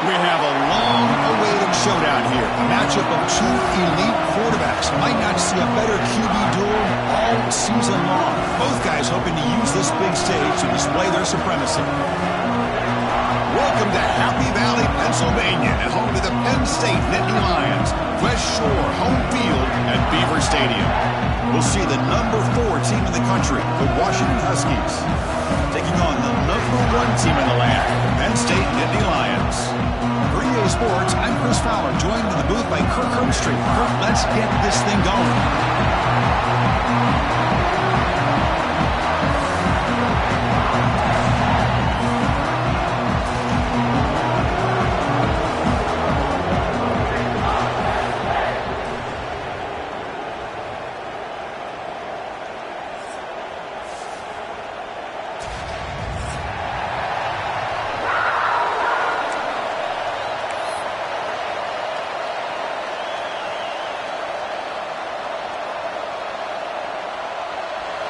We have a long-awaited showdown here. A matchup of two elite quarterbacks. Might not see a better QB duel all season long. Both guys hoping to use this big stage to display their supremacy. Welcome to Happy Valley, Pennsylvania, and home to the Penn State Nittany Lions. West Shore home field at Beaver Stadium. We'll see the number 4 team in the country, the Washington Huskies, taking on the number 1 team in the land, the Penn State Nittany Lions. For EA Sports, I'm Chris Fowler, joined in the booth by Kirk Herbstreit. Kirk, let's get this thing going.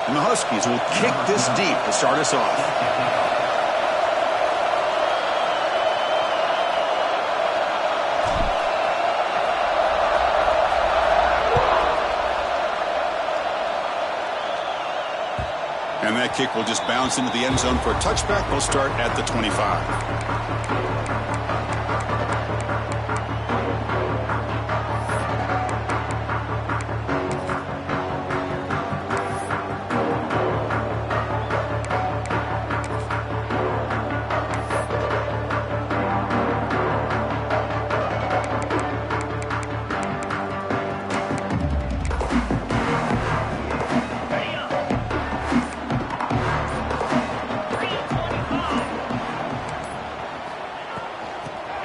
And the Huskies will kick this deep to start us off. And that kick will just bounce into the end zone for a touchback. We'll start at the 25.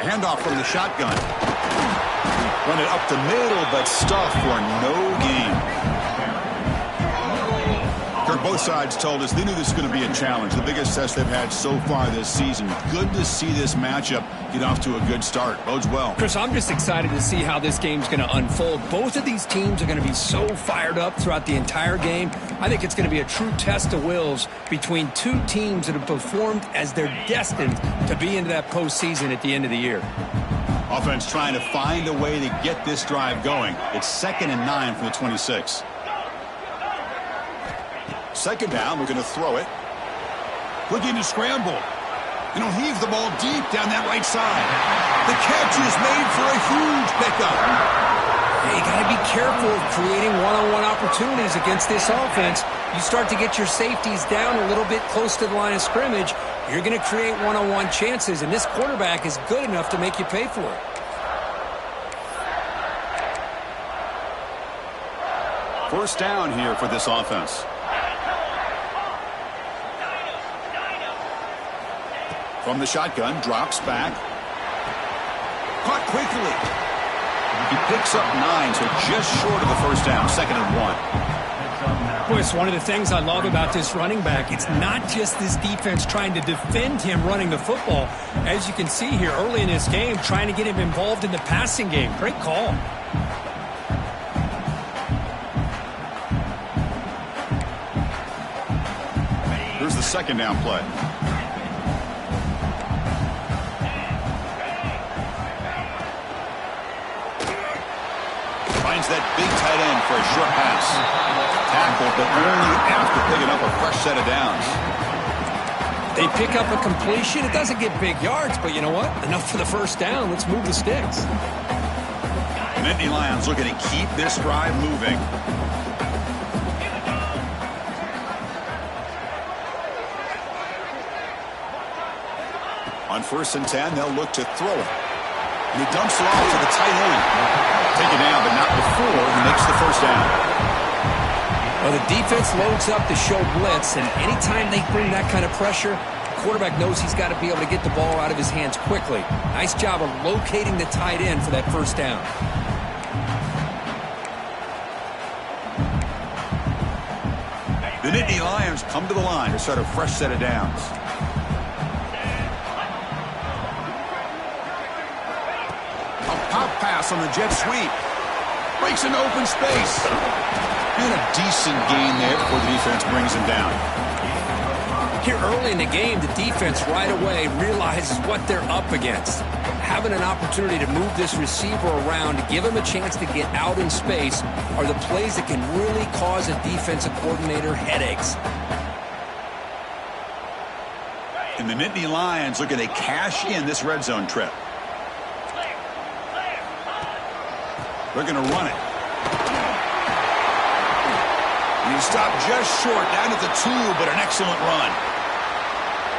Handoff from the shotgun. Run it up the middle, but stuffed for no gain. Kirk, both sides told us they knew this was going to be a challenge. The biggest test they've had so far this season. Good to see this matchup get off to a good start. Bodes well. Chris, I'm just excited to see how this game's going to unfold. Both of these teams are going to be so fired up throughout the entire game. I think it's going to be a true test of wills between two teams that have performed as they're destined to be into that postseason at the end of the year. Offense trying to find a way to get this drive going. It's 2nd and 9 from the 26. Second down, we're going to throw it. Looking to scramble. And he'll heave the ball deep down that right side. The catch is made for a huge pickup. Hey, you got to be careful of creating one-on-one opportunities against this offense. You start to get your safeties down a little bit close to the line of scrimmage, you're going to create one-on-one chances, and this quarterback is good enough to make you pay for it. First down here for this offense. From the shotgun, drops back. Caught quickly. He picks up 9, so just short of the first down, 2nd and 1. Boy, it's one of the things I love about this running back. It's not just this defense trying to defend him running the football. As you can see here early in this game, trying to get him involved in the passing game. Great call. Here's the second down play. Finds that big tight end for a short pass. Tackle, but only after picking up a fresh set of downs. They pick up a completion. It doesn't get big yards, but you know what? Enough for the first down. Let's move the sticks. The Nittany Lions looking to keep this drive moving. On 1st and 10, they'll look to throw it. And he dumps it off to the tight end. Taken down, but not before he makes the first down. Well, the defense loads up to show blitz, and anytime they bring that kind of pressure, the quarterback knows he's got to be able to get the ball out of his hands quickly. Nice job of locating the tight end for that first down. The Nittany Lions come to the line to start a fresh set of downs. Pop pass on the jet sweep. Breaks into open space. And a decent gain there before the defense brings him down. Here early in the game, the defense right away realizes what they're up against. having an opportunity to move this receiver around, to give him a chance to get out in space, are the plays that can really cause a defensive coordinator headaches. And the Nittany Lions looking to cash in this red zone trip. They're going to run it. And he stopped just short, down at the 2, but an excellent run.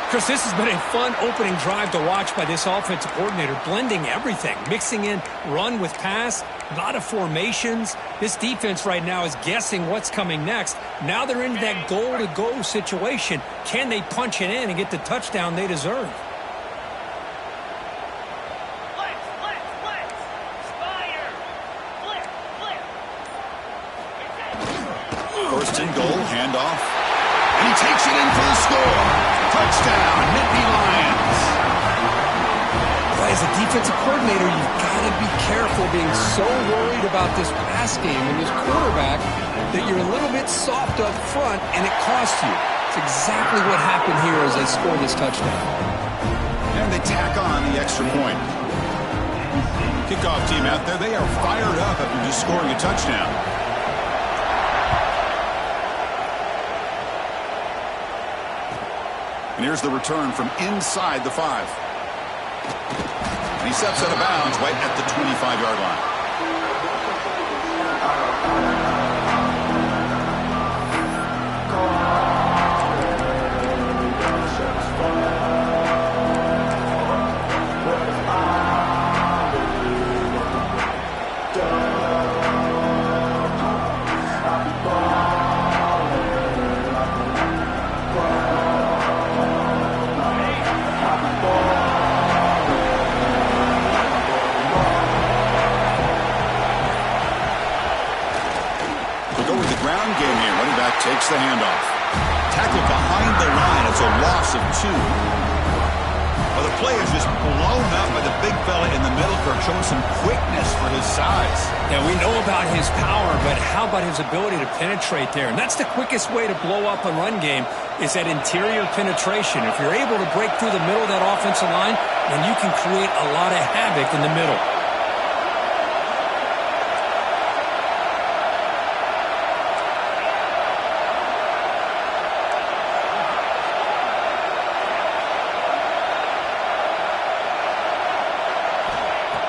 Chris, this has been a fun opening drive to watch by this offensive coordinator, blending everything, mixing in run with pass, a lot of formations. This defense right now is guessing what's coming next. Now they're into that goal-to-go situation. Can they punch it in and get the touchdown they deserve? First and goal, handoff. And he takes it in for the score. Touchdown, Nittany Lions. Well, as a defensive coordinator, you've got to be careful being so worried about this pass game and this quarterback that you're a little bit soft up front and it costs you. It's exactly what happened here as they scored this touchdown. And they tack on the extra point. Kickoff team out there, they are fired up after just scoring a touchdown. And here's the return from inside the 5. And he steps out of bounds right at the 25-yard line. Takes the handoff. Tackled behind the line. It's a loss of 2. Well, the play is just blown up by the big fella in the middle, showing some quickness for his size. Yeah, we know about his power, but how about his ability to penetrate there? And that's the quickest way to blow up a run game is that interior penetration. If you're able to break through the middle of that offensive line, then you can create a lot of havoc in the middle.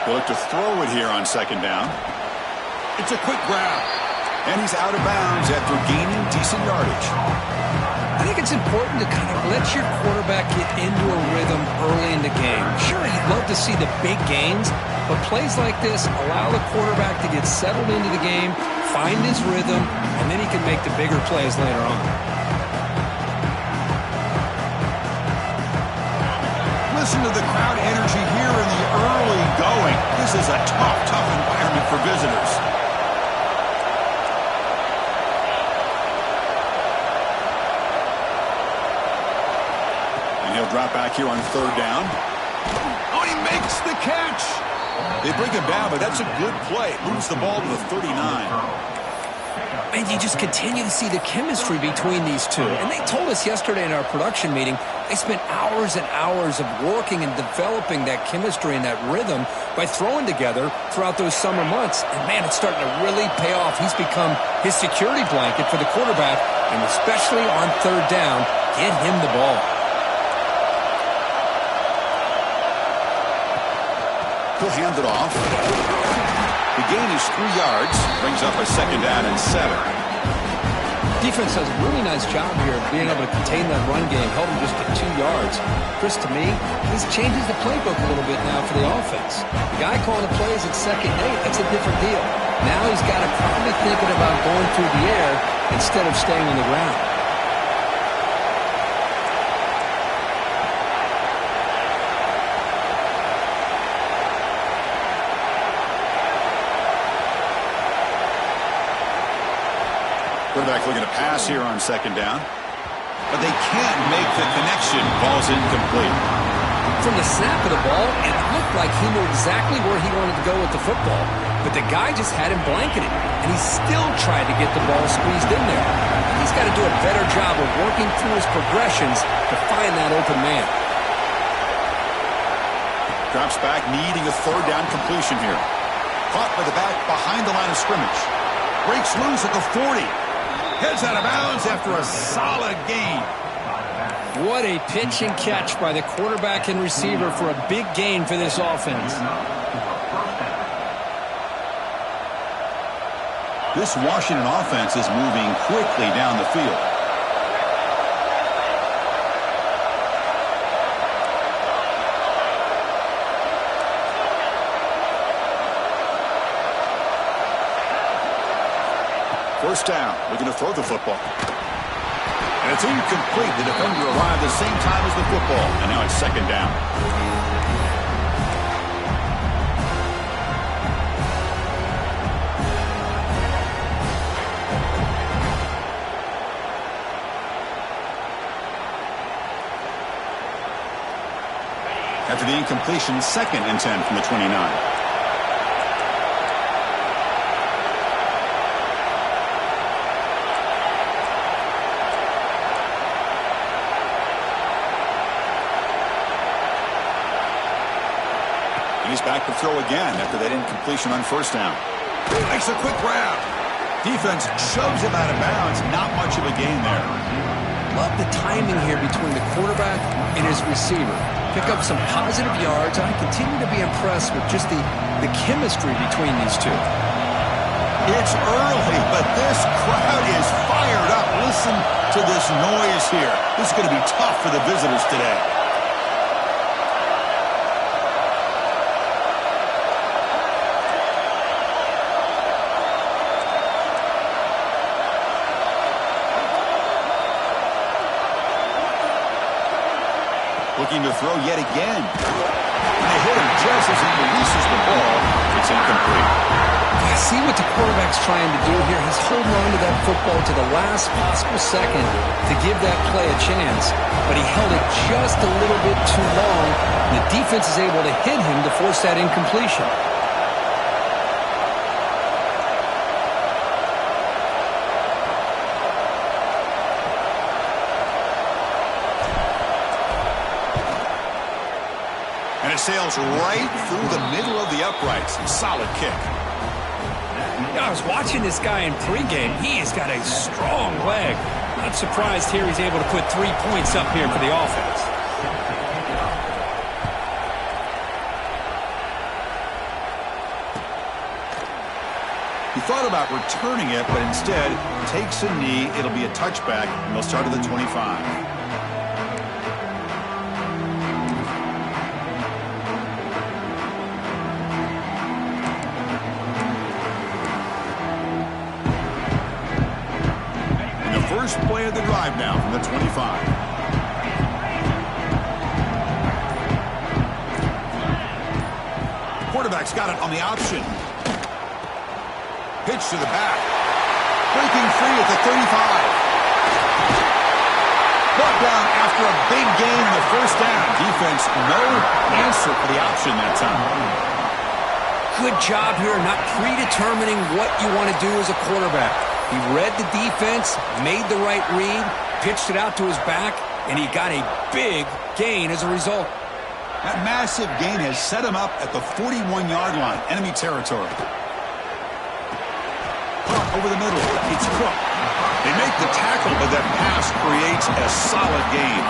They look to throw it here on second down. It's a quick grab. And he's out of bounds after gaining decent yardage. I think it's important to kind of let your quarterback get into a rhythm early in the game. Sure, you'd love to see the big gains, but plays like this allow the quarterback to get settled into the game, find his rhythm, and then he can make the bigger plays later on. Listen to the crowd energy here in the early going. This is a tough environment for visitors. And he'll drop back here on third down. Oh, he makes the catch. They bring him down, but that's a good play. Moves the ball to the 39. And you just continue to see the chemistry between these two. And they told us yesterday in our production meeting, they spent hours and hours of working and developing that chemistry and that rhythm by throwing together throughout those summer months. And, man, it's starting to really pay off. He's become his security blanket for the quarterback, and especially on third down, get him the ball. He'll hand it off. The gain is 3 yards, brings up a second down and 7. Defense does a really nice job here of being able to contain that run game, held him just to 2 yards. Chris, to me, this changes the playbook a little bit now for the offense. The guy calling the plays at 2nd and 8, that's a different deal. Now he's got to probably thinking about going through the air instead of staying on the ground. Quarterback looking to pass here on second down. But they can't make the connection. Ball's incomplete. From the snap of the ball, it looked like he knew exactly where he wanted to go with the football. But the guy just had him blanketed. And he still tried to get the ball squeezed in there. He's got to do a better job of working through his progressions to find that open man. Drops back, needing a third down completion here. Caught by the back behind the line of scrimmage. Breaks loose at the 40. Heads out of bounds after a solid gain. What a pitch and catch by the quarterback and receiver for a big gain for this offense. This Washington offense is moving quickly down the field. First down, looking to throw the football. And it's incomplete. The defender arrived the same time as the football, and now it's second down. After the incompletion, 2nd and 10 from the 29. He's back to throw again after that incompletion on first down. Makes a quick grab. Defense shoves him out of bounds. Not much of a gain there. Love the timing here between the quarterback and his receiver. Pick up some positive yards. I continue to be impressed with just the chemistry between these two. It's early, but this crowd is fired up. Listen to this noise here. This is going to be tough for the visitors today. Looking to throw yet again. And they hit him just as he releases the ball. It's incomplete. I see what the quarterback's trying to do here. He's holding on to that football to the last possible second to give that play a chance. But he held it just a little bit too long. And the defense is able to hit him to force that incompletion. And it sails right through the middle of the uprights. Solid kick. I was watching this guy in pregame. He has got a strong leg. Not surprised here he's able to put 3 points up here for the offense. He thought about returning it, but instead takes a knee. It'll be a touchback, and they'll start at the 25. First play of the drive now from the 25. Quarterback's got it on the option. Pitch to the back. Breaking free at the 35. Brought down after a big gain in the first down. Defense, no answer for the option that time. Good job here not predetermining what you want to do as a quarterback. He read the defense, made the right read, pitched it out to his back, and he got a big gain as a result. That massive gain has set him up at the 41-yard line, enemy territory. Caught over the middle. It's Cook. They make the tackle, but that pass creates a solid gain.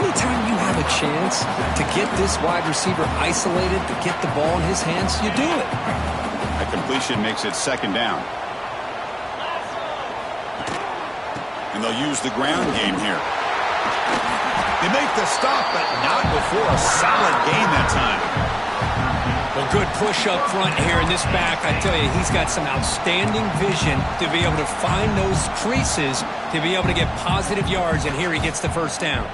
Anytime you have a chance to get this wide receiver isolated, to get the ball in his hands, you do it. That completion makes it second down. And they'll use the ground game here. They make the stop, but not before a solid gain that time. Well, good push up front here in this back. I tell you, he's got some outstanding vision to be able to find those creases, to be able to get positive yards, and here he gets the first down.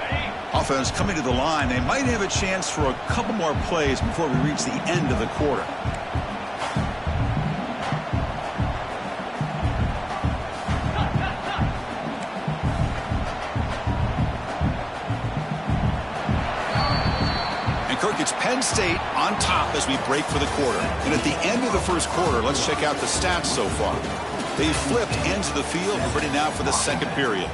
Offense coming to the line. They might have a chance for a couple more plays before we reach the end of the quarter. It's Penn State on top as we break for the quarter. And at the end of the first quarter, let's check out the stats so far. They've flipped ends of the field, ready now for the second period.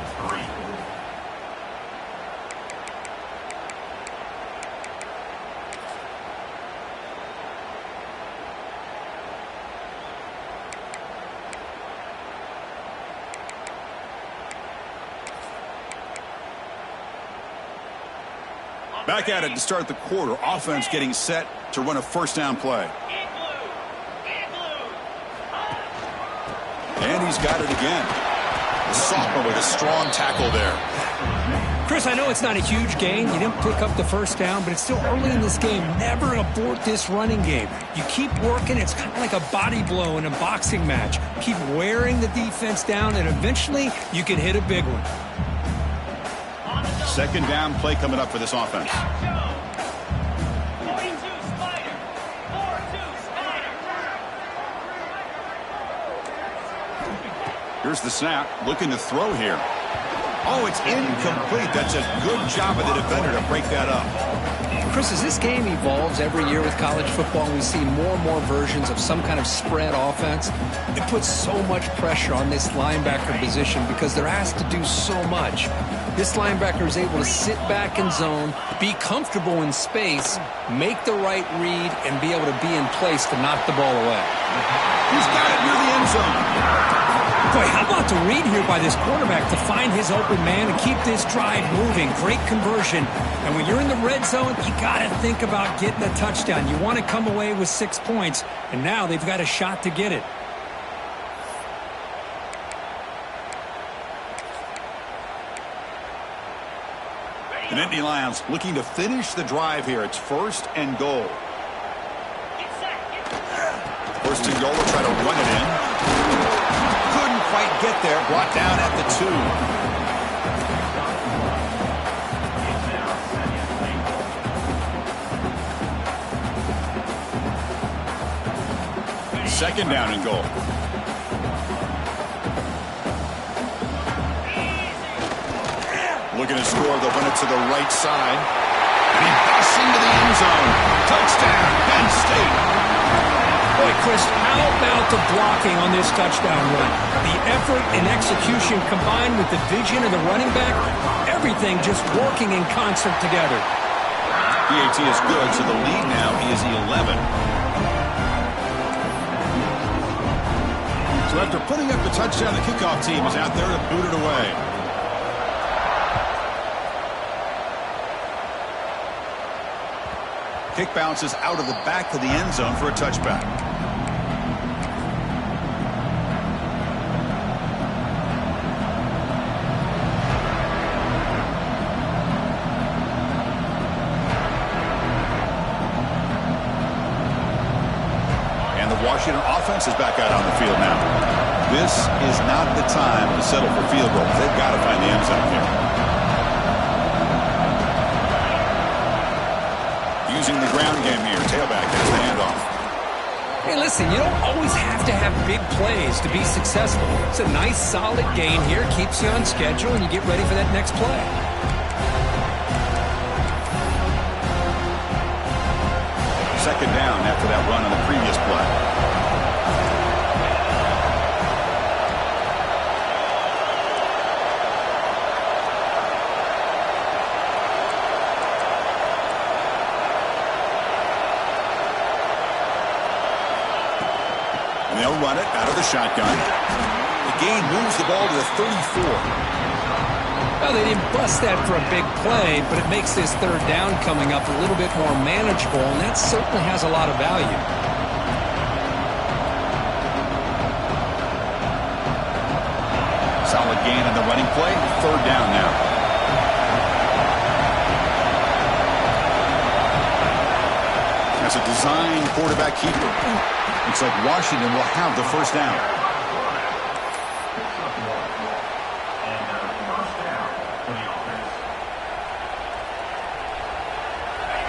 Back at it to start the quarter. Offense getting set to run a first down play. And he's got it again. The sophomore with a strong tackle there. Chris, I know it's not a huge gain. You didn't pick up the first down, but it's still early in this game. Never abort this running game. You keep working. It's kind of like a body blow in a boxing match. Keep wearing the defense down, and eventually you can hit a big one. Second down play coming up for this offense. Here's the snap. Looking to throw here. Oh, it's incomplete. That's a good job of the defender to break that up. Chris, as this game evolves every year with college football, we see more and more versions of some kind of spread offense. It puts so much pressure on this linebacker position because they're asked to do so much. This linebacker is able to sit back in zone, be comfortable in space, make the right read, and be able to be in place to knock the ball away. He's got it near the end zone. Boy, how about the read here by this quarterback to find his open man and keep this drive moving. Great conversion. And when you're in the red zone, you got to think about getting a touchdown. You want to come away with 6 points, and now they've got a shot to get it. The Nittany Lions looking to finish the drive here. It's first and goal. First and goal, they'll try to run it in. Couldn't quite get there. Brought down at the 2. Second down and goal. Looking to score. They'll run it to the right side. And he busts into the end zone. Touchdown, Penn State. Boy, Chris, how about the blocking on this touchdown run? The effort and execution combined with the vision of the running back, everything just working in concert together. PAT is good, so the lead now is 11. So after putting up the touchdown, the kickoff team is out there to boot it away. Kick bounces out of the back of the end zone for a touchback. And the Washington offense is back out on the field now. This is not the time to settle for field goals. They've got to find the end zone here. Using the ground game here. Tailback has the handoff. Hey, listen, you don't always have to have big plays to be successful. It's a nice, solid gain here. Keeps you on schedule, and you get ready for that next play. Second down after that run on the previous play. They'll run it out of the shotgun. The gain moves the ball to the 34. Well, they didn't bust that for a big play, but it makes this third down coming up a little bit more manageable, and that certainly has a lot of value. Solid gain on the running play. Third down now. As a design quarterback keeper. Looks like Washington will have the first down.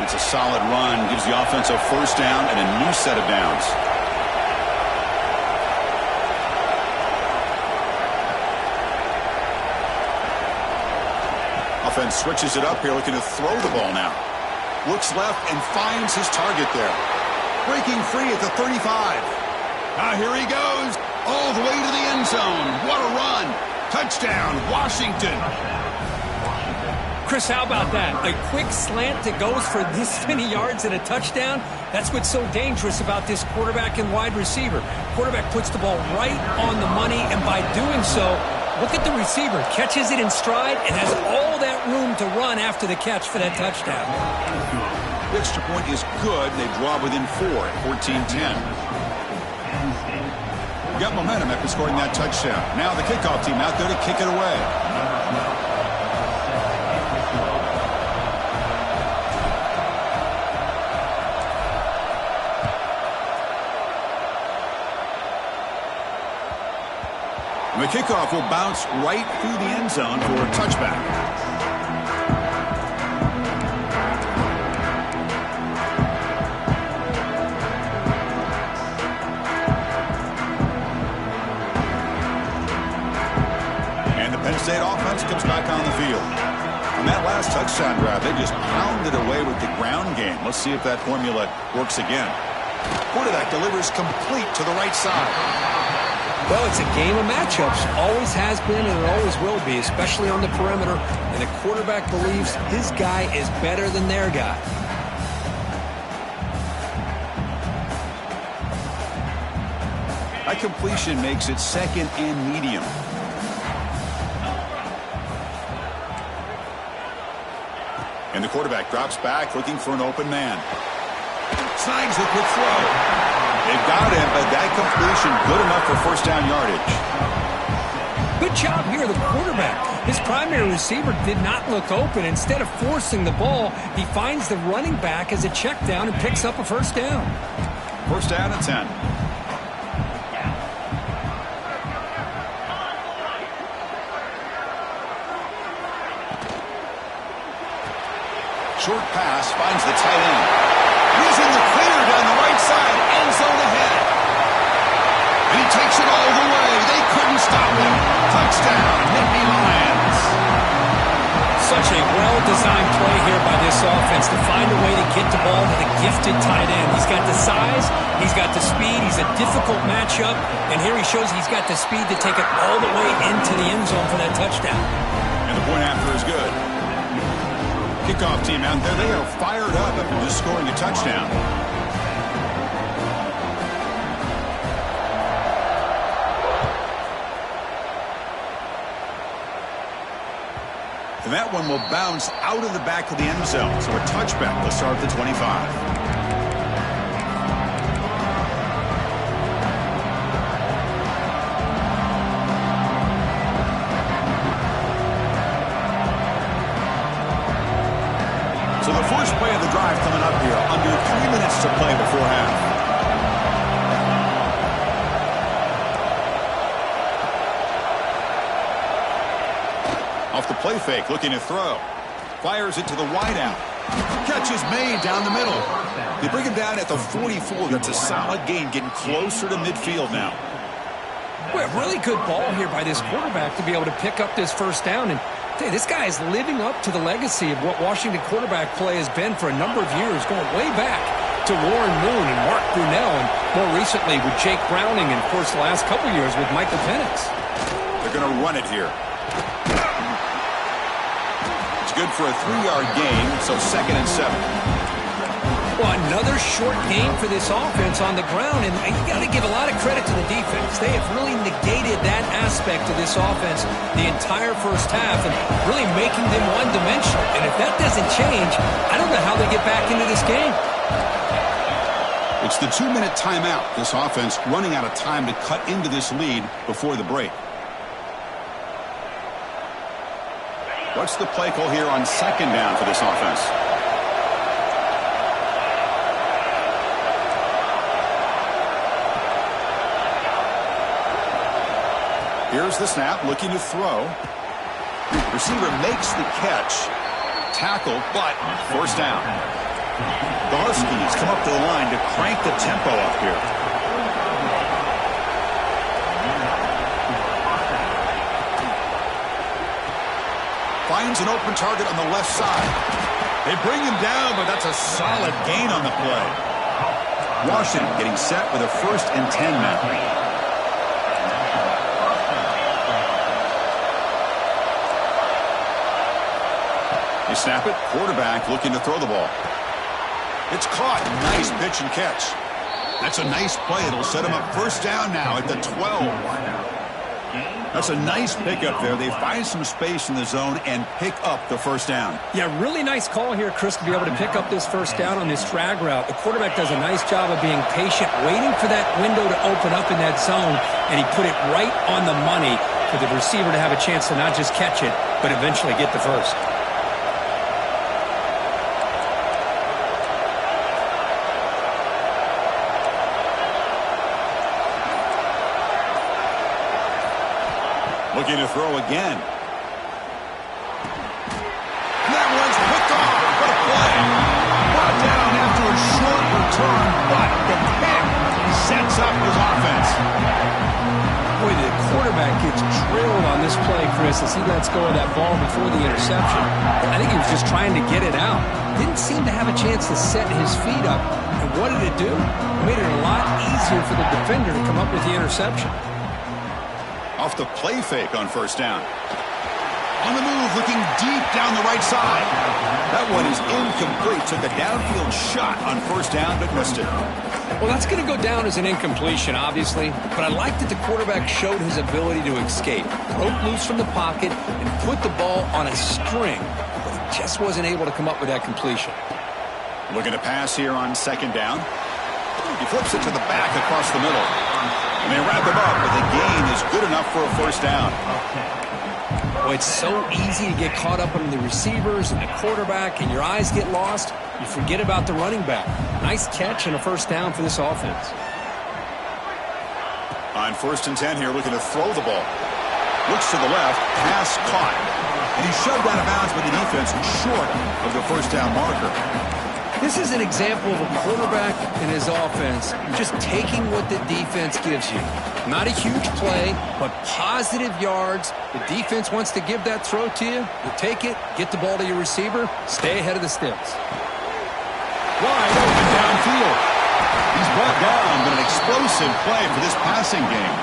It's a solid run. Gives the offense a first down and a new set of downs. Offense switches it up here, looking to throw the ball now. Looks left and finds his target there. Breaking free at the 35. Here he goes. All the way to the end zone. What a run. Touchdown, Washington. Chris, how about that? A quick slant that goes for this many yards and a touchdown? That's what's so dangerous about this quarterback and wide receiver. Quarterback puts the ball right on the money, and by doing so, Look at the receiver. Catches it in stride and has all that room to run after the catch for that touchdown. The extra point is good. They draw within 4 at 14-10. Got momentum after scoring that touchdown. Now the kickoff team out there to kick it away. The kickoff will bounce right through the end zone for a touchback. Penn State offense comes back on the field. On that last touchdown drive, they just pounded away with the ground game. Let's see if that formula works again. Quarterback delivers complete to the right side. Well, it's a game of matchups. Always has been and it always will be, especially on the perimeter. And the quarterback believes his guy is better than their guy. That completion makes it second and medium. And the quarterback drops back looking for an open man. Signs the quick throw. They got him, but that completion good enough for first down yardage. Good job here, the quarterback. His primary receiver did not look open. Instead of forcing the ball, he finds the running back as a check down and picks up a first down. First down and 10. Short pass finds the tight end. Using the clear down the right side, end zone ahead. And he takes it all the way. They couldn't stop him. Touchdown, Nittany Lions. Such a well-designed play here by this offense to find a way to get the ball to the gifted tight end. He's got the size, he's got the speed, he's a difficult matchup, and here he shows he's got the speed to take it all the way into the end zone for that touchdown. And the point after is good. Kickoff team out there, they are fired up after just scoring a touchdown. And that one will bounce out of the back of the end zone, so a touchback will start at the 25. So the first play of the drive coming up here, under 3 minutes to play before half. Off the play fake, looking to throw. Fires it to the wideout. Catch is made down the middle. They bring him down at the 44. That's a solid gain, getting closer to midfield now. Well, really good ball here by this quarterback to be able to pick up this first down. And hey, this guy is living up to the legacy of what Washington quarterback play has been for a number of years, going way back to Warren Moon and Mark Brunell, and more recently with Jake Browning, and of course the last couple years with Michael Penix. They're going to run it here. It's good for a 3-yard gain, so 2nd and 7. Well, another short game for this offense on the ground, and you got to give a lot of credit to the defense. They have really negated that aspect of this offense the entire first half and really making them one-dimensional. And if that doesn't change, I don't know how they get back into this game. It's the 2-minute timeout. This offense running out of time to cut into this lead before the break. What's the play call here on 2nd down for this offense? Here's the snap, looking to throw. Receiver makes the catch. Tackle, but first down. The Huskies come up to the line to crank the tempo up here. Finds an open target on the left side. They bring him down, but that's a solid gain on the play. Washington getting set with a 1st and 10 now. They snap it. Quarterback looking to throw the ball. It's caught. Nice pitch and catch. That's a nice play. It'll set him up first down now at the 12. That's a nice pickup there. They find some space in the zone and pick up the first down. Yeah, really nice call here, Chris, to be able to pick up this first down on this drag route. The quarterback does a nice job of being patient, waiting for that window to open up in that zone, and he put it right on the money for the receiver to have a chance to not just catch it, but eventually get the first. Looking to throw again. That one's picked off. What a play. Brought down after a short return, but the pick sets up his offense. Boy, the quarterback gets drilled on this play, Chris, as he lets go of that ball before the interception. I think he was just trying to get it out. Didn't seem to have a chance to set his feet up. And what did it do? It made it a lot easier for the defender to come up with the interception. Off the play fake on first down. On the move, looking deep down the right side. That one is incomplete. Took a downfield shot on first down, but missed it. Well, that's going to go down as an incompletion, obviously. But I like that the quarterback showed his ability to escape. Broke loose from the pocket and put the ball on a string. But he just wasn't able to come up with that completion. Looking to pass here on second down. He flips it to the back across the middle. And they wrap him up, but the gain is good enough for a first down. Well, it's so easy to get caught up on the receivers and the quarterback, and your eyes get lost. You forget about the running back. Nice catch and a first down for this offense. On 1st and 10 here, looking to throw the ball. Looks to the left, pass caught. And he's shoved out of bounds by the defense short of the first down marker. This is an example of a quarterback and his offense just taking what the defense gives you. Not a huge play, but positive yards. The defense wants to give that throw to you. You take it, get the ball to your receiver, stay ahead of the sticks. Wide open downfield. He's brought down, but an explosive play for this passing game.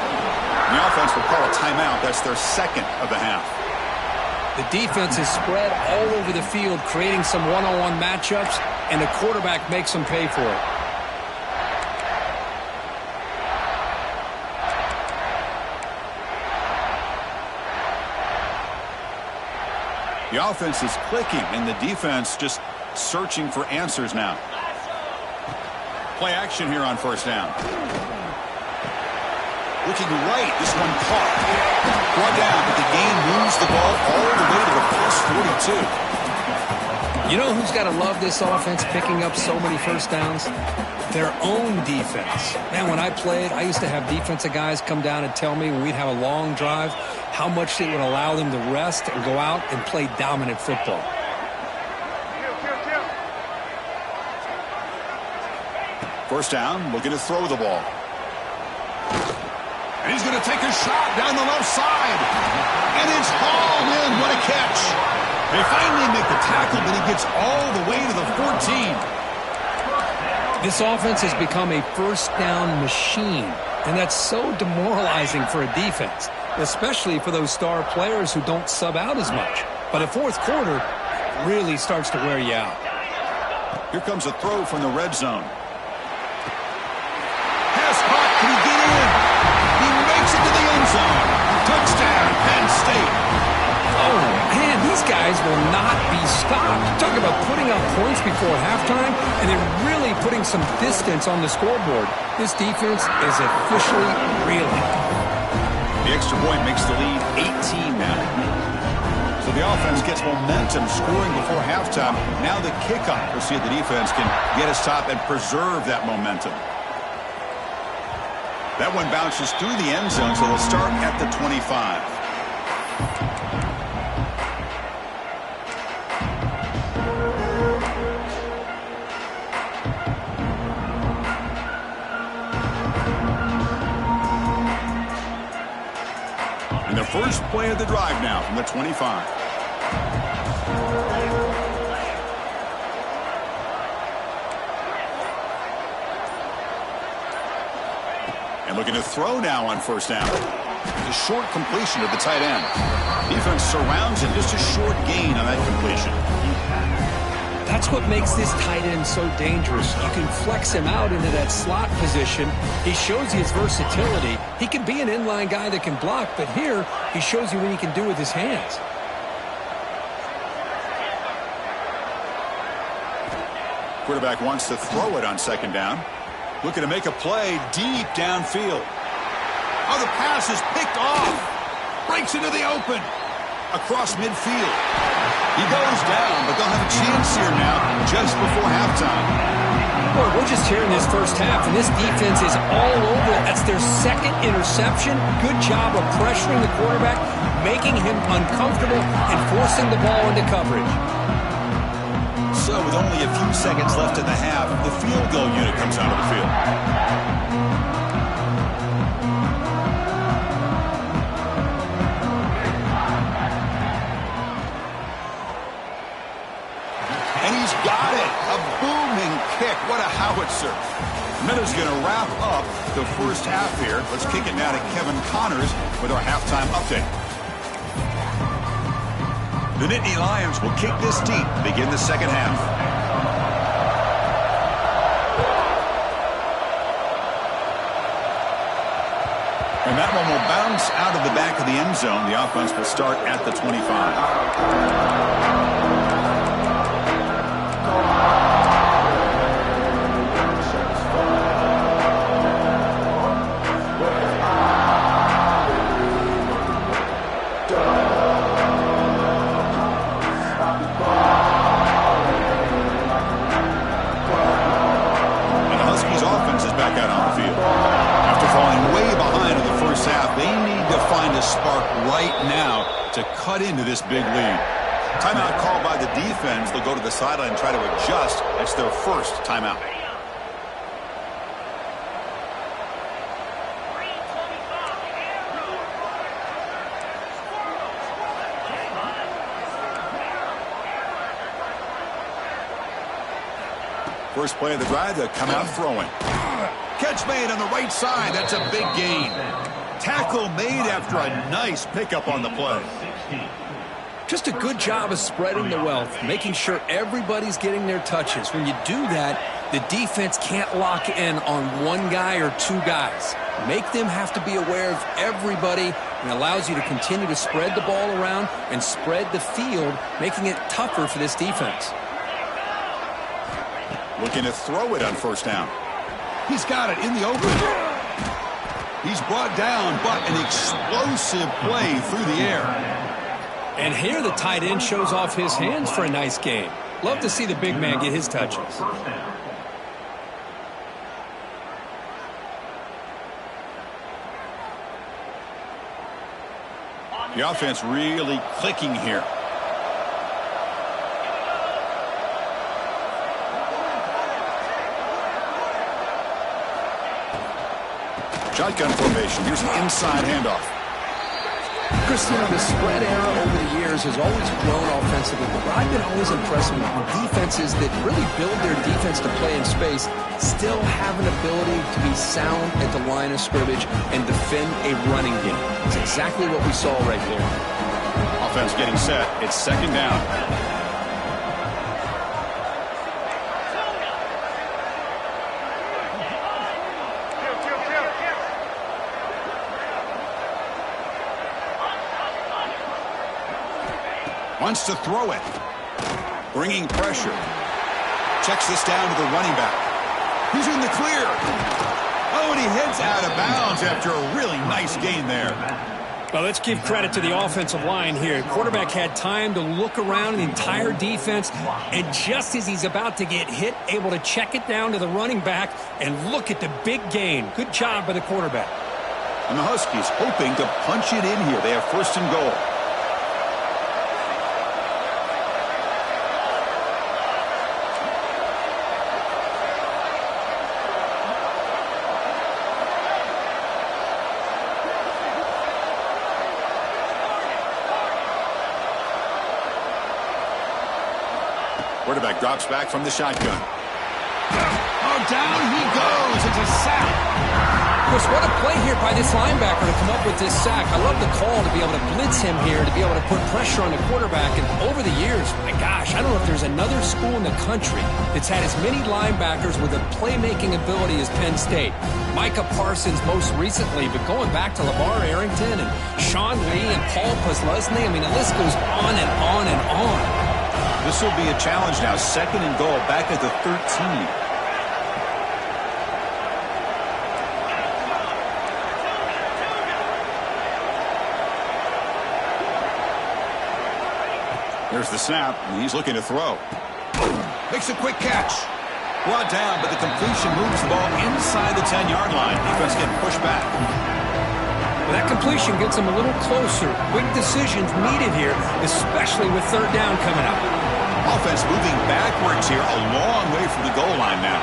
The offense will call a timeout. That's their second of the half. The defense is spread all over the field, creating some one-on-one matchups, and the quarterback makes them pay for it. The offense is clicking, and the defense just searching for answers now. Play action here on first down. Looking right, this one caught. Brought down, but the gain moves the ball all the way to the plus 42. You know who's got to love this offense picking up so many first downs? Their own defense. Man, when I played, I used to have defensive guys come down and tell me when we'd have a long drive how much it would allow them to rest and go out and play dominant football. First down, looking to throw the ball. And he's going to take a shot down the left side. And it's hauled in. What a catch. They finally make the tackle, but he gets all the way to the 14. This offense has become a first down machine, and that's so demoralizing for a defense, especially for those star players who don't sub out as much. By the fourth quarter, it really starts to wear you out. Here comes a throw from the red zone. Pass caught. Can he get in? He makes it to the end zone. Touchdown, Penn State. Oh, man, these guys will not be stopped. Talk about putting up points before halftime, and they're really putting some distance on the scoreboard. This defense is officially reeling. The extra point makes the lead 18 now. So the offense gets momentum scoring before halftime. Now the kickoff. We'll see if the defense can get a stop and preserve that momentum. That one bounces through the end zone, so they'll start at the 25. And the first play of the drive now from the 25. And looking to throw now on first down. The short completion of the tight end. Defense surrounds him. Just a short gain on that completion. That's what makes this tight end so dangerous. You can flex him out into that slot position. He shows you his versatility. He can be an inline guy that can block, but here he shows you what he can do with his hands. Quarterback wants to throw it on second down. Looking to make a play deep downfield. Oh, the pass is picked off. Breaks into the open. Across midfield. He goes down, but they'll have a chance here now just before halftime. Boy, we're just here in this first half, and this defense is all over it. That's their second interception. Good job of pressuring the quarterback, making him uncomfortable, and forcing the ball into coverage. So with only a few seconds left in the half, the field goal unit comes onto the field. And he's got it. A booming kick. What a howitzer. Miller's going to wrap up the first half here. Let's kick it now to Kevin Connors with our halftime update. The Nittany Lions will kick this deep to begin the second half. And that one will bounce out of the back of the end zone. The offense will start at the 25. Spark right now to cut into this big lead. Timeout called by the defense. They'll go to the sideline and try to adjust. That's their first timeout. First play of the drive, they'll come out throwing. Catch made on the right side. That's a big gain. Tackle made after a nice pickup on the play. Just a good job of spreading the wealth, making sure everybody's getting their touches. When you do that, the defense can't lock in on one guy or two guys. Make them have to be aware of everybody, and allows you to continue to spread the ball around and spread the field, making it tougher for this defense. Looking to throw it on first down. He's got it in the open. He's brought down, but an explosive play through the air. And here the tight end shows off his hands for a nice game. Love to see the big man get his touches. The offense really clicking here. Shotgun formation. Here's an inside handoff. Christian, the spread era over the years has always grown offensively, but I've been always impressed with defenses that really build their defense to play in space, still have an ability to be sound at the line of scrimmage and defend a running game. It's exactly what we saw right there. Offense getting set. It's second down. Wants to throw it. Bringing pressure. Checks this down to the running back. He's in the clear. Oh, and he heads out of bounds after a really nice gain there. Well, let's give credit to the offensive line here. Quarterback had time to look around the entire defense, and just as he's about to get hit, able to check it down to the running back, and look at the big gain. Good job by the quarterback. And the Huskies hoping to punch it in here. They have first and goal. Quarterback drops back from the shotgun. Oh, down he goes. It's a sack. Chris, what a play here by this linebacker to come up with this sack. I love the call to be able to blitz him here, to be able to put pressure on the quarterback. And over the years, my gosh, I don't know if there's another school in the country that's had as many linebackers with a playmaking ability as Penn State. Micah Parsons most recently, but going back to LeVar Arrington and Sean Lee and Paul Posluszny, I mean, the list goes on and on and on. This will be a challenge now. 2nd and goal, back at the 13. There's the snap, and he's looking to throw. Makes a quick catch. Brought down, but the completion moves the ball inside the 10-yard line. Defense getting pushed back. Well, that completion gets him a little closer. Quick decisions needed here, especially with 3rd down coming up. Offense moving backwards here, a long way from the goal line now.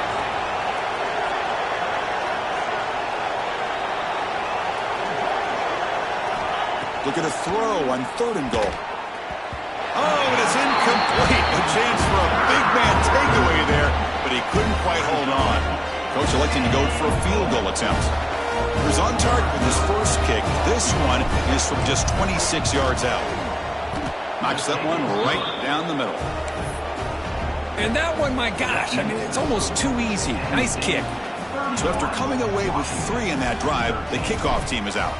Look at a throw on 3rd and goal. Oh, and it's incomplete. A chance for a big man takeaway there, but he couldn't quite hold on. Coach electing to go for a field goal attempt. He was on target with his first kick. This one is from just 26 yards out. Knocks that one right down the middle. And that one, my gosh, I mean, it's almost too easy. Nice kick. So after coming away with 3 in that drive, the kickoff team is out.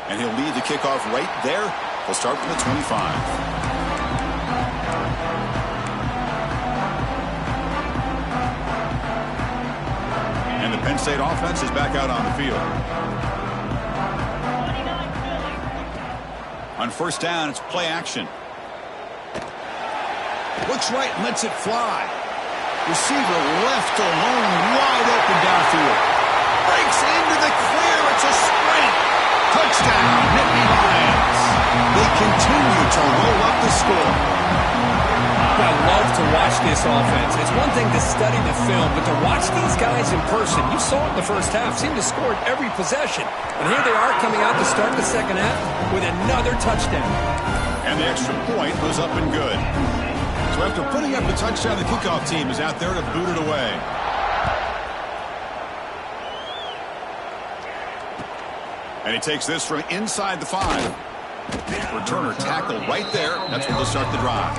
And he'll lead the kickoff right there. He'll start from the 25. And the Penn State offense is back out on the field. On 1st down, it's play action. Looks right and lets it fly. Receiver left alone, wide open downfield. Breaks into the clear. It's a sprint. Touchdown, Nittany Lions. They continue to roll up the score. I love to watch this offense. It's one thing to study the film, but to watch these guys in person, you saw it in the first half, seemed to score at every possession. And here they are coming out to start the 2nd half with another touchdown. And the extra point was up and good. So after putting up the touchdown, the kickoff team is out there to boot it away. And he takes this from inside the 5. Returner tackled right there. That's where they'll start the drive.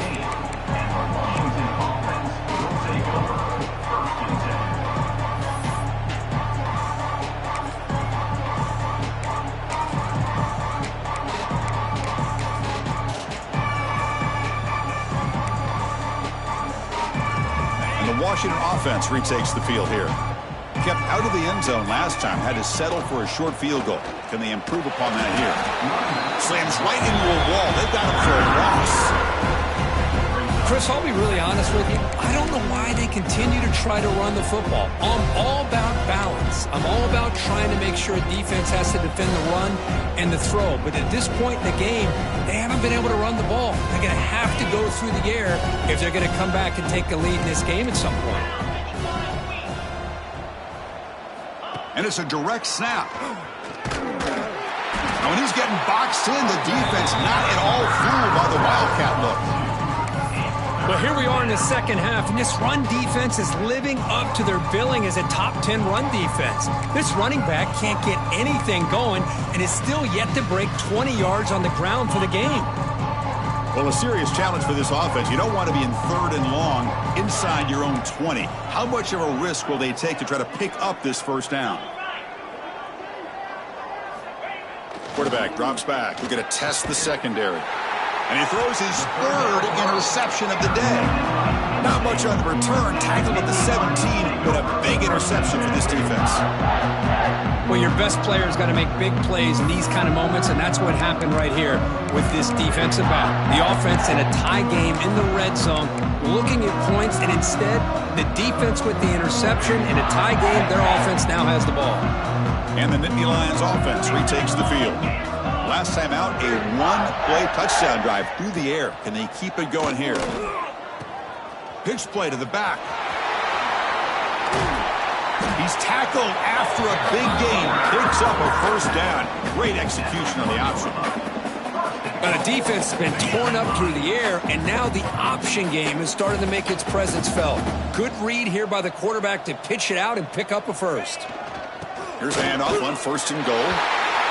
And the Washington offense retakes the field here. Kept out of the end zone last time, had to settle for a short field goal. Can they improve upon that here? Slams right into a wall. They've got him for a loss. Chris, I'll be really honest with you. I don't know why they continue to try to run the football. I'm all about balance. I'm all about trying to make sure a defense has to defend the run and the throw. But at this point in the game, they haven't been able to run the ball. They're going to have to go through the air if they're going to come back and take the lead in this game at some point. And it's a direct snap. Now when he's getting boxed in, the defense not at all fooled by the Wildcat look. But here we are in the 2nd half, and this run defense is living up to their billing as a top 10 run defense. This running back can't get anything going and is still yet to break 20 yards on the ground for the game. Well, a serious challenge for this offense. You don't want to be in 3rd and long inside your own 20. How much of a risk will they take to try to pick up this 1st down? Quarterback drops back. We're going to test the secondary. And he throws his 3rd interception of the day. Not much on the return. Tackled at the 17, but a big interception for this defense. Well, your best player's got to make big plays in these kind of moments, and that's what happened right here with this defensive back. The offense in a tie game in the red zone, looking at points, and instead, the defense with the interception. In a tie game, their offense now has the ball. And the Nittany Lions offense retakes the field. Last time out, a 1-play touchdown drive through the air. Can they keep it going here? Pitch play to the back. He's tackled after a big game. Picks up a 1st down. Great execution on the option. Well, the defense has been torn up through the air, and now the option game is starting to make its presence felt. Good read here by the quarterback to pitch it out and pick up a first. Here's a handoff on 1st and goal.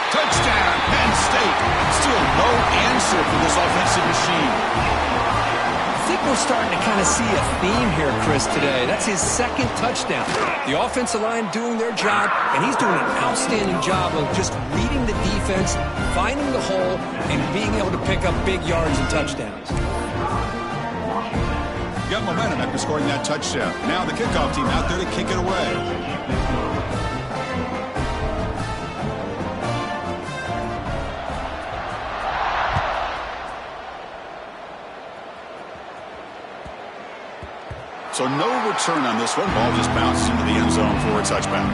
Touchdown, Penn State. Still no answer for this offensive machine. I think we're starting to kind of see a theme here, Chris, today. That's his 2nd touchdown. The offensive line doing their job, and he's doing an outstanding job of just reading the defense, finding the hole, and being able to pick up big yards and touchdowns. Got momentum after scoring that touchdown. Now the kickoff team out there to kick it away. So no return on this one. Ball just bounces into the end zone for a touchback.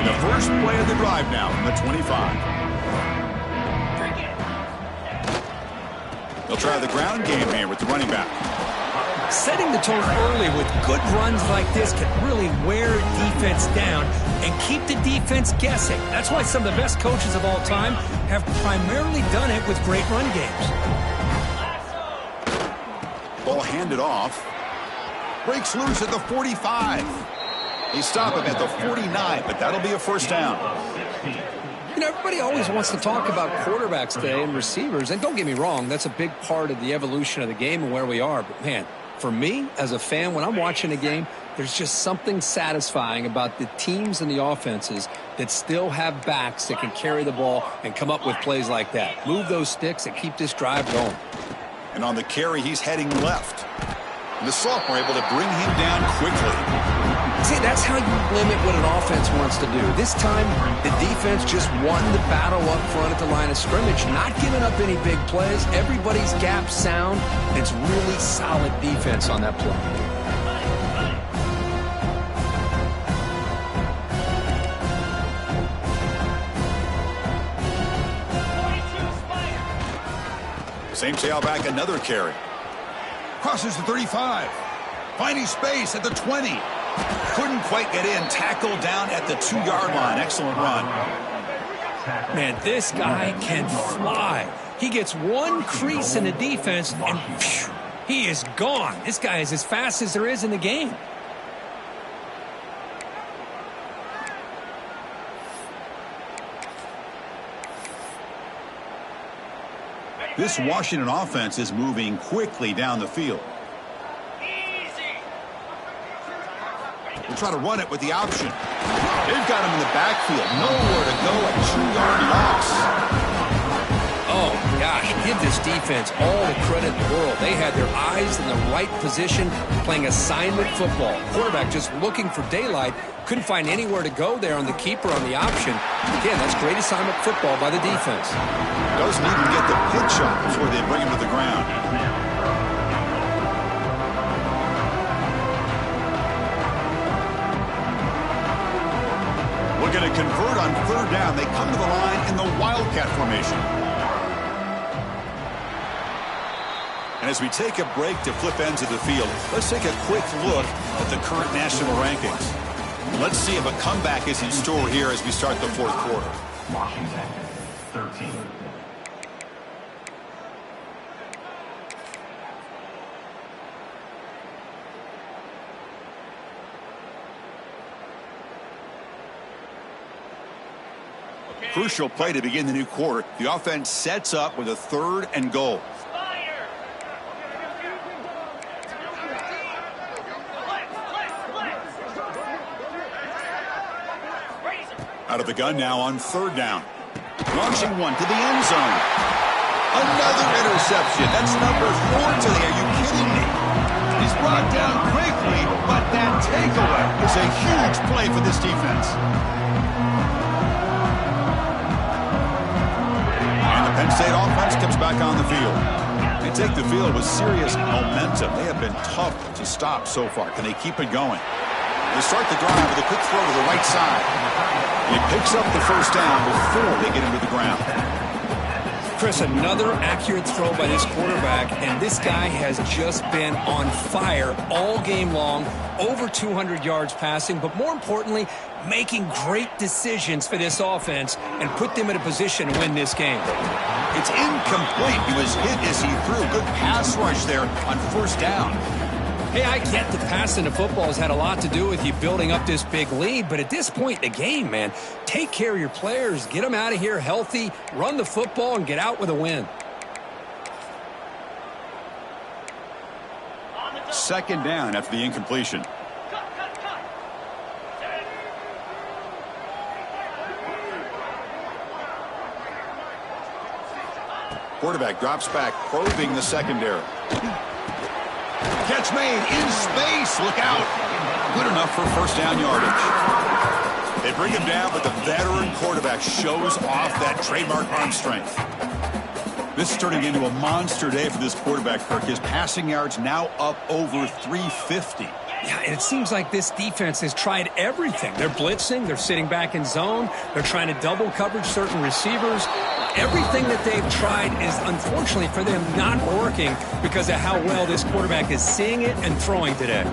The first play of the drive now from the 25. They'll try the ground game here with the running back. Setting the tone early with good runs like this can really wear defense down and keep the defense guessing. That's why some of the best coaches of all time have primarily done it with great run games. Ball handed off. Breaks loose at the 45. They stop him at the 49, but that'll be a first down. You know, everybody always wants to talk about quarterbacks today and receivers, and don't get me wrong, that's a big part of the evolution of the game and where we are. But, man, for me, as a fan, when I'm watching a game, there's just something satisfying about the teams and the offenses that still have backs that can carry the ball and come up with plays like that. Move those sticks and keep this drive going. And on the carry, he's heading left. And the sophomore able to bring him down quickly. See, that's how you limit what an offense wants to do. This time, the defense just won the battle up front at the line of scrimmage, not giving up any big plays. Everybody's gap sound. It's really solid defense on that play. Same tailback, another carry. Crosses the 35. Finding space at the 20. Couldn't quite get in. Tackled down at the 2-yard line. Excellent run. Man, this guy can fly. He gets one crease in the defense, and phew, he is gone. This guy is as fast as there is in the game. This Washington offense is moving quickly down the field. We'll try to run it with the option. They've got him in the backfield. Nowhere to go. A 2-yard loss. Oh, gosh. Give this defense all the credit in the world. They had their eyes in the right position, playing assignment football. Quarterback just looking for daylight. Couldn't find anywhere to go there on the keeper on the option. Again, that's great assignment football by the defense. Doesn't even get the pitch up before they bring him to the ground. We're going to convert on 3rd down. They come to the line in the Wildcat formation. And as we take a break to flip ends of the field, let's take a quick look at the current national rankings. Let's see if a comeback is in store here as we start the 4th quarter. Washington, 13. Crucial play to begin the new quarter. The offense sets up with a 3rd and goal. Out of the gun now on 3rd down. Launching one to the end zone. Another interception. That's number 4 today. Are you kidding me? He's brought down quickly, but that takeaway is a huge play for this defense. And the Penn State offense comes back on the field. They take the field with serious momentum. They have been tough to stop so far. Can they keep it going? They start the drive with a quick throw to the right side. He picks up the first down before they get him to the ground. Chris, another accurate throw by this quarterback, and this guy has just been on fire all game long, over 200 yards passing, but more importantly, making great decisions for this offense and put them in a position to win this game. It's incomplete. He was hit as he threw. Good pass rush there on first down. Hey, I get the passing of football has had a lot to do with you building up this big lead, but at this point in the game, man, take care of your players, get them out of here healthy, run the football, and get out with a win. Second down after the incompletion. Quarterback drops back, probing the secondary. Catch made in space. Look out. Good enough for first down yardage. They bring him down, but the veteran quarterback shows off that trademark arm strength. This is turning into a monster day for this quarterback, Kirk. His passing yards now up over 350. Yeah, and it seems like this defense has tried everything. They're blitzing, they're sitting back in zone, they're trying to double coverage certain receivers. Everything that they've tried is, unfortunately for them, not working because of how well this quarterback is seeing it and throwing today.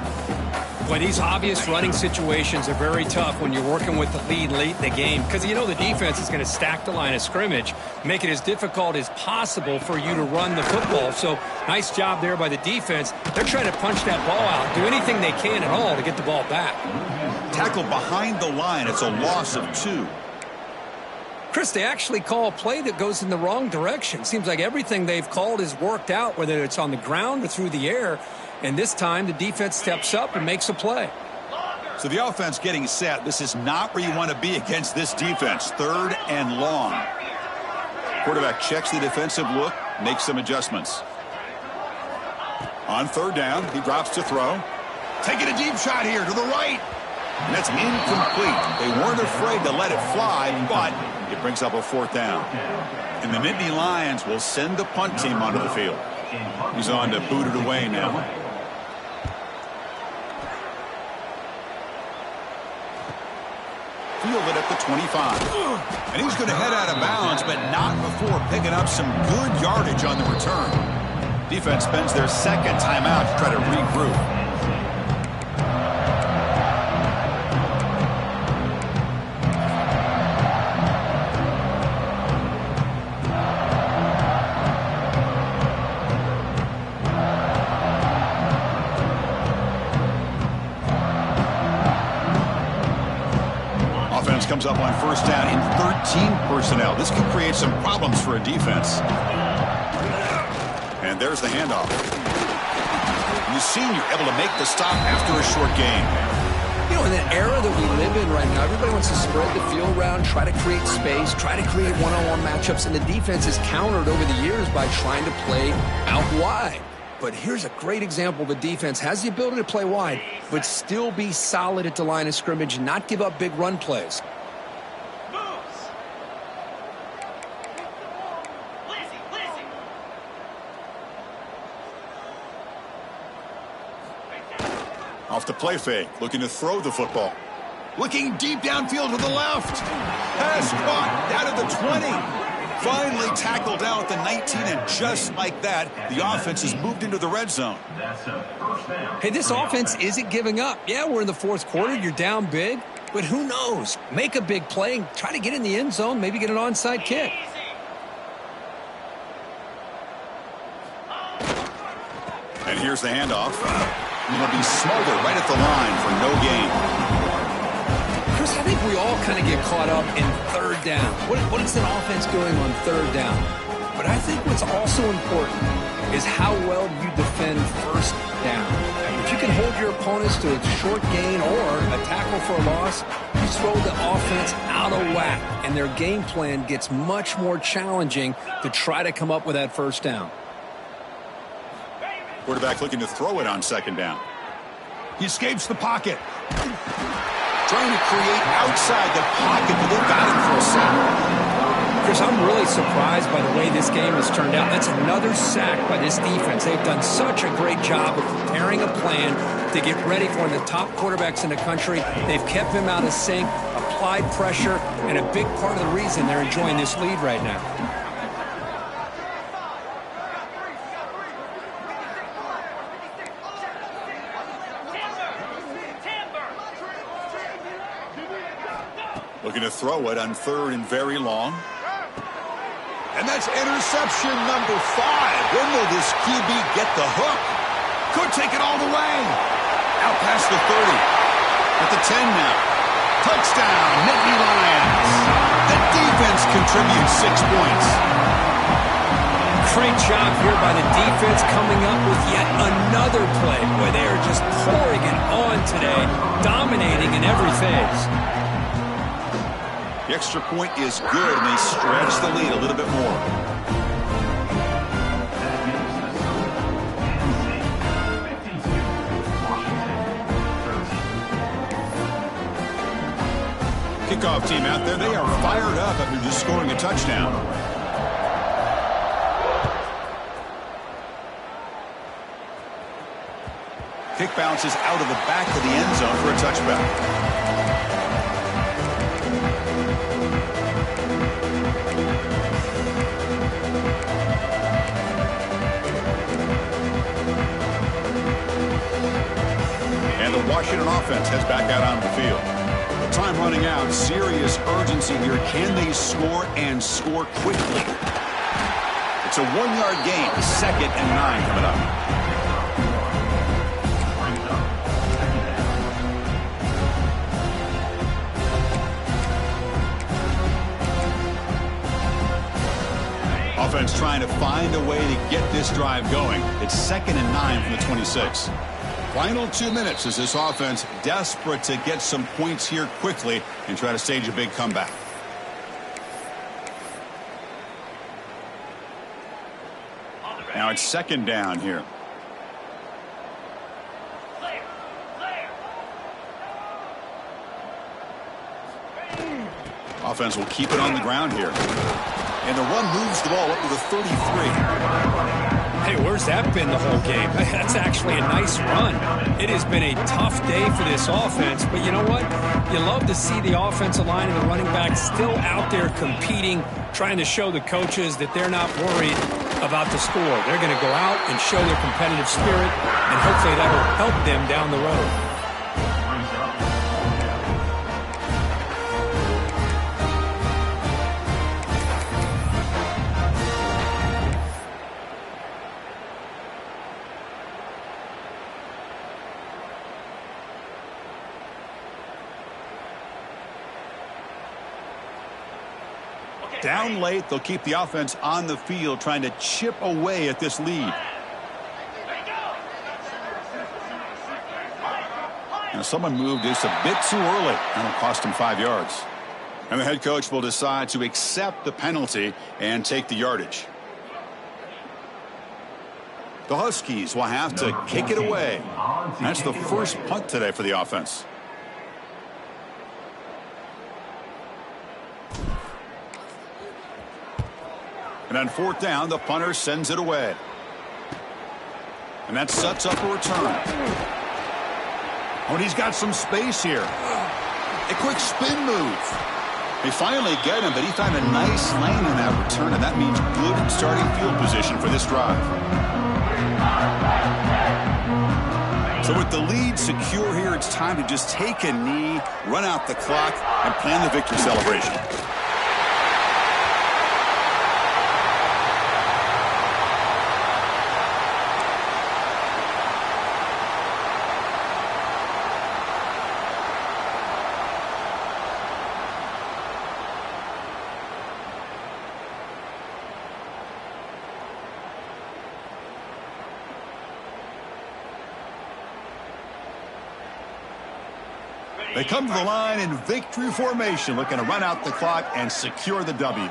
But these obvious running situations are very tough when you're working with the lead late in the game because you know the defense is going to stack the line of scrimmage, make it as difficult as possible for you to run the football. So nice job there by the defense. They're trying to punch that ball out, do anything they can at all to get the ball back. Tackled behind the line. It's a loss of 2. Chris, they actually call a play that goes in the wrong direction. Seems like everything they've called has worked out, whether it's on the ground or through the air. And this time, the defense steps up and makes a play. So the offense getting set. This is not where you want to be against this defense. 3rd and long. Quarterback checks the defensive look, makes some adjustments. On 3rd down, he drops to throw. Taking a deep shot here to the right. And that's incomplete. They weren't afraid to let it fly, but it brings up a 4th down. And the Nittany Lions will send the punt team onto the field. He's on to boot it away now. Fielded at the 25. And he's going to head out of bounds, but not before picking up some good yardage on the return. Defense spends their second timeout to try to regroup. Comes up on first down in 13 personnel. This can create some problems for a defense. And there's the handoff. The senior able to make the stop after a short gain. You know, in the era that we live in right now, everybody wants to spread the field around, try to create space, try to create one-on-one matchups, and the defense is countered over the years by trying to play out wide. But here's a great example. The defense has the ability to play wide, but still be solid at the line of scrimmage and not give up big run plays. Off the play fake, looking to throw the football. Looking deep downfield to the left. Pass caught down at the 20. Finally tackled down at the 19, and just like that, the offense has moved into the red zone. Hey, this offense isn't giving up. Yeah, we're in the 4th quarter. You're down big, but who knows? Make a big play and try to get in the end zone, maybe get an onside kick. And here's the handoff. It'll be smothered right at the line for no gain. Chris, I think we all kind of get caught up in 3rd down. What is an offense doing on 3rd down? But I think what's also important is how well you defend 1st down. If you can hold your opponents to a short gain or a tackle for a loss, you throw the offense out of whack, and their game plan gets much more challenging to try to come up with that 1st down. Quarterback looking to throw it on 2nd down. He escapes the pocket. Trying to create outside the pocket, but they got him for a sack. Chris, I'm really surprised by the way this game has turned out. That's another sack by this defense. They've done such a great job of preparing a plan to get ready for one of the top quarterbacks in the country. They've kept him out of sync. A applied pressure and a big part of the reason they're enjoying this lead right now. Looking to throw it on 3rd and very long. And that's interception number 5. When will this QB get the hook? Could take it all the way. Out past the 30. At the 10 now. Touchdown, Nittany Lions. The defense contributes 6 points. Great job here by the defense coming up with yet another play. Boy, they are just pouring it on today, dominating in every phase. The extra point is good, and they stretch the lead a little bit more. Kickoff team out there, they are fired up after just scoring a touchdown. Kick bounces out of the back of the end zone for a touchback. And the Washington offense heads back out onto the field. Time running out. Serious urgency here. Can they score and score quickly? It's a 1-yard gain. 2nd and 9 coming up. Offense trying to find a way to get this drive going. It's 2nd and 9 from the 26. Final 2 minutes as this offense desperate to get some points here quickly and try to stage a big comeback. Now it's 2nd down here. Offense will keep it on the ground here. And the run moves the ball up to the 33. Hey, where's that been the whole game? That's actually a nice run. It has been a tough day for this offense, but you know what? You love to see the offensive line and the running back still out there competing, trying to show the coaches that they're not worried about the score. They're going to go out and show their competitive spirit, and hopefully that will help them down the road. Down late, they'll keep the offense on the field trying to chip away at this lead. Now someone moved this a bit too early. That'll cost him 5 yards. And the head coach will decide to accept the penalty and take the yardage. The Huskies will have to kick it away. That's the first punt today for the offense. And on 4th down, the punter sends it away. And that sets up a return. Oh, and he's got some space here. A quick spin move. They finally get him, but he found a nice lane in that return, and that means good starting field position for this drive. So with the lead secure here, it's time to just take a knee, run out the clock, and plan the victory celebration. They come to the line in victory formation, looking to run out the clock and secure the W.